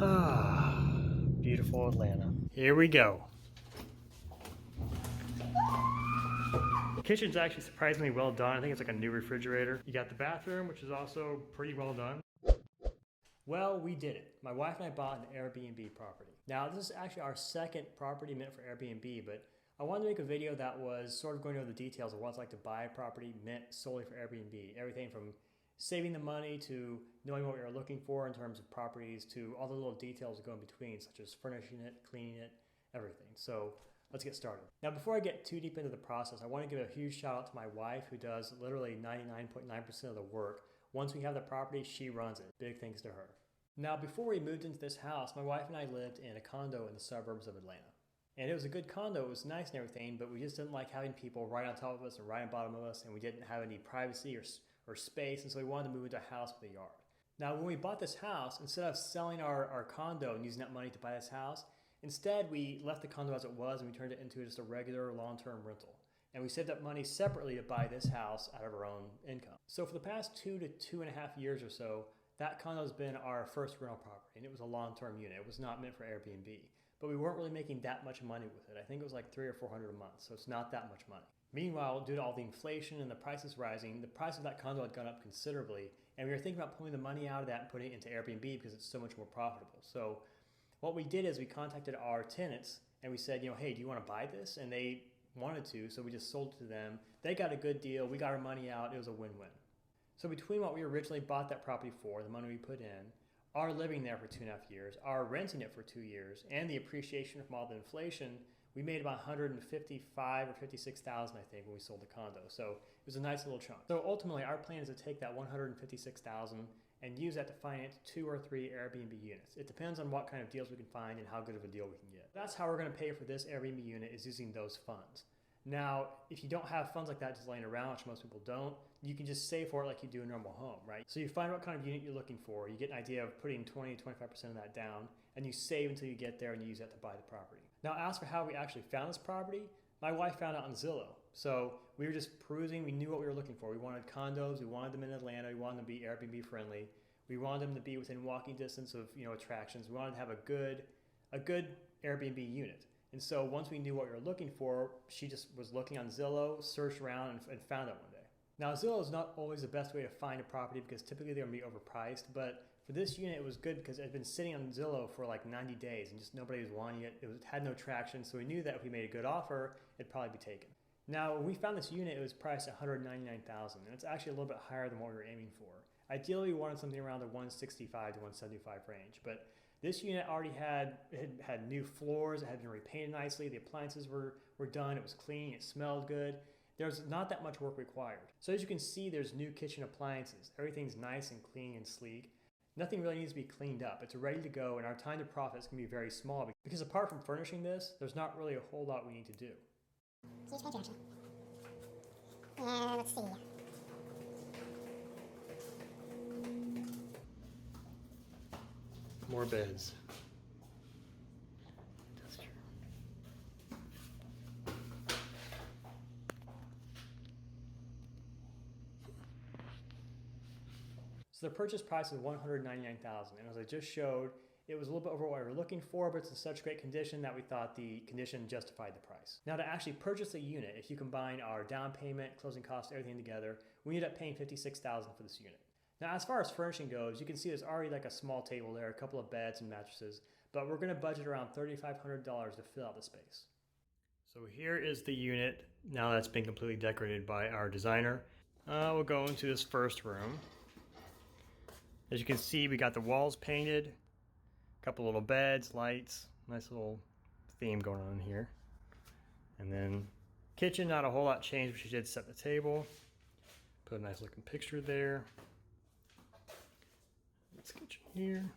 Ah, beautiful Atlanta. Here we go. The kitchen's actually surprisingly well done. I think it's like a new refrigerator. You got the bathroom, which is also pretty well done. Well, we did it. My wife and I bought an Airbnb property. Now, this is actually our second property meant for Airbnb, but I wanted to make a video that was sort of going over the details of what it's like to buy a property meant solely for Airbnb. Everything from saving the money to knowing what we were looking for in terms of properties to all the little details that go in between, such as furnishing it, cleaning it, everything. So let's get started. Now, before I get too deep into the process, I want to give a huge shout out to my wife, who does literally 99.9% of the work. Once we have the property, she runs it. Big thanks to her. Now, before we moved into this house, my wife and I lived in a condo in the suburbs of Atlanta. And it was a good condo, it was nice and everything, but we just didn't like having people right on top of us and right on bottom of us, and we didn't have any privacy or space, and so we wanted to move into a house with a yard. Now, when we bought this house, instead of selling our condo and using that money to buy this house, instead we left the condo as it was and we turned it into just a regular long-term rental. And we saved up money separately to buy this house out of our own income. So for the past 2 to 2.5 years or so, that condo has been our first rental property, and it was a long-term unit. It was not meant for Airbnb, but we weren't really making that much money with it. I think it was like $300 or $400 a month, so it's not that much money. Meanwhile, due to all the inflation and the prices rising, the price of that condo had gone up considerably, and we were thinking about pulling the money out of that and putting it into Airbnb because it's so much more profitable. So what we did is we contacted our tenants and we said, hey, do you want to buy this? And they wanted to, so we just sold it to them. They got a good deal. We got our money out. It was a win-win. So between what we originally bought that property for, the money we put in, our living there for 2.5 years, our renting it for 2 years, and the appreciation from all the inflation, we made about $155,000 or $56,000, I think, when we sold the condo. So it was a nice little chunk. So ultimately, our plan is to take that $156,000 and use that to finance 2 or 3 Airbnb units. It depends on what kind of deals we can find and how good of a deal we can get. That's how we're going to pay for this Airbnb unit, is using those funds. Now, if you don't have funds like that just laying around, which most people don't, you can just save for it like you do a normal home, right? So you find what kind of unit you're looking for, you get an idea of putting 20 to 25% of that down, and you save until you get there and you use that to buy the property. Now, as for how we actually found this property, my wife found it on Zillow. So we were just perusing, we knew what we were looking for. We wanted condos, we wanted them in Atlanta, we wanted them to be Airbnb friendly. We wanted them to be within walking distance of attractions. We wanted to have a good Airbnb unit. And so once we knew what we were looking for, she just was looking on Zillow, searched around, and found it one day. Now, Zillow is not always the best way to find a property because typically they're going to be overpriced, but for this unit, it was good because it had been sitting on Zillow for like 90 days and just nobody was wanting it. It had no traction, so we knew that if we made a good offer, it'd probably be taken. Now, when we found this unit, it was priced at $199,000, and it's actually a little bit higher than what we were aiming for. Ideally, we wanted something around the 165 to 175 range, but this unit already had new floors, it had been repainted nicely, the appliances were done, it was clean, it smelled good. There's not that much work required. So as you can see, there's new kitchen appliances. Everything's nice and clean and sleek. Nothing really needs to be cleaned up. It's ready to go, and our time to profit is going to be very small because apart from furnishing this, there's not really a whole lot we need to do. Huge change direction. And let's see. More beds. So the purchase price is $199,000, and as I just showed, it was a little bit over what we were looking for, but it's in such great condition that we thought the condition justified the price. Now, to actually purchase a unit, if you combine our down payment, closing costs, everything together, we ended up paying $56,000 for this unit. Now, as far as furnishing goes, you can see there's already like a small table there, a couple of beds and mattresses, but we're going to budget around $3,500 to fill out the space. So here is the unit now that's been completely decorated by our designer. We'll go into this first room. As you can see, we got the walls painted, a couple little beds, lights, nice little theme going on here. And then kitchen, not a whole lot changed, but she did set the table. Put a nice looking picture there. This kitchen here.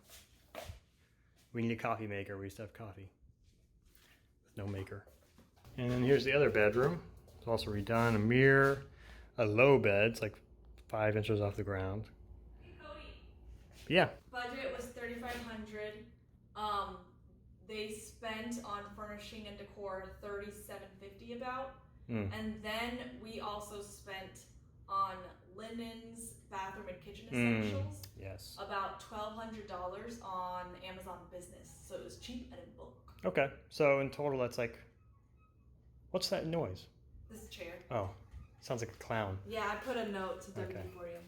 We need a coffee maker. We used to have coffee with no maker. And then here's the other bedroom. It's also redone. A mirror, a low bed. It's like 5 inches off the ground. Hey Cody. Yeah. Budget was $3,500. They spent on furnishing and decor $3,750 about. And then we also spent on linens, bathroom, and kitchen essentials. Yes. About $1,200 on Amazon Business, so it was cheap and in bulk. Okay, so in total, that's like, what's that noise? This chair. Oh, sounds like a clown. Yeah, I put a note to WD Okay. for you.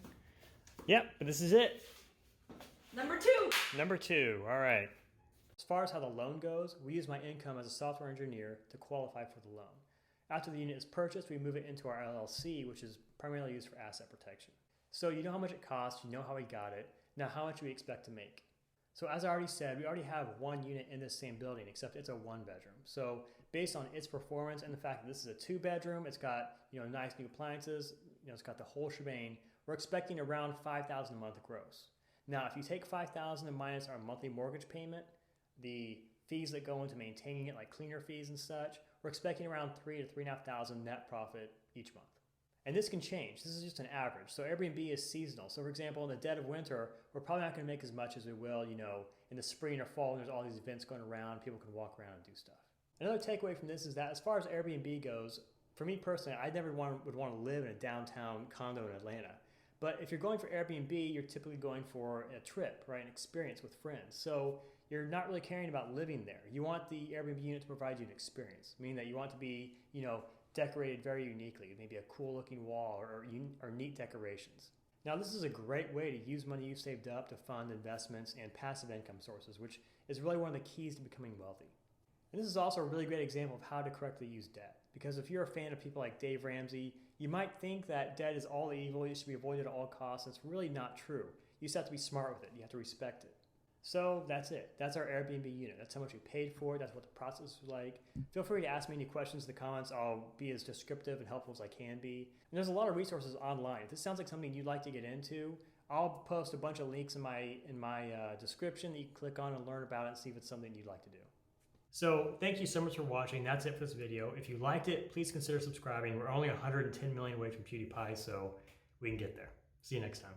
Yep, but this is it. Number 2. Number 2, all right. As far as how the loan goes, we use my income as a software engineer to qualify for the loan. After the unit is purchased, we move it into our LLC, which is primarily used for asset protection. So you know how much it costs, you know how we got it. Now how much do we expect to make? So as I already said, we already have one unit in this same building, except it's a 1-bedroom. So based on its performance and the fact that this is a 2-bedroom, it's got nice new appliances, it's got the whole shebang, we're expecting around $5,000 a month gross. Now if you take $5,000 and minus our monthly mortgage payment, the fees that go into maintaining it, like cleaner fees and such, we're expecting around $3,000 to $3,500 net profit each month. And this can change. This is just an average. So Airbnb is seasonal. So for example, in the dead of winter, we're probably not going to make as much as we will, in the spring or fall when there's all these events going around, people can walk around and do stuff. Another takeaway from this is that as far as Airbnb goes, for me personally, I never would want to live in a downtown condo in Atlanta. But if you're going for Airbnb, you're typically going for a trip, right? An experience with friends. So you're not really caring about living there. You want the Airbnb unit to provide you an experience, meaning that you want to be, decorated very uniquely, maybe a cool looking wall or neat decorations. Now this is a great way to use money you've saved up to fund investments and passive income sources, which is really one of the keys to becoming wealthy. And this is also a really great example of how to correctly use debt. Because if you're a fan of people like Dave Ramsey, you might think that debt is all evil, it should be avoided at all costs. It's really not true. You just have to be smart with it. You have to respect it. So that's it. That's our Airbnb unit. That's how much we paid for it. That's what the process was like. Feel free to ask me any questions in the comments. I'll be as descriptive and helpful as I can be. And there's a lot of resources online. If this sounds like something you'd like to get into, I'll post a bunch of links in my description that you can click on and learn about it and see if it's something you'd like to do. So thank you so much for watching. That's it for this video. If you liked it, please consider subscribing. We're only 110 million away from PewDiePie, so we can get there. See you next time.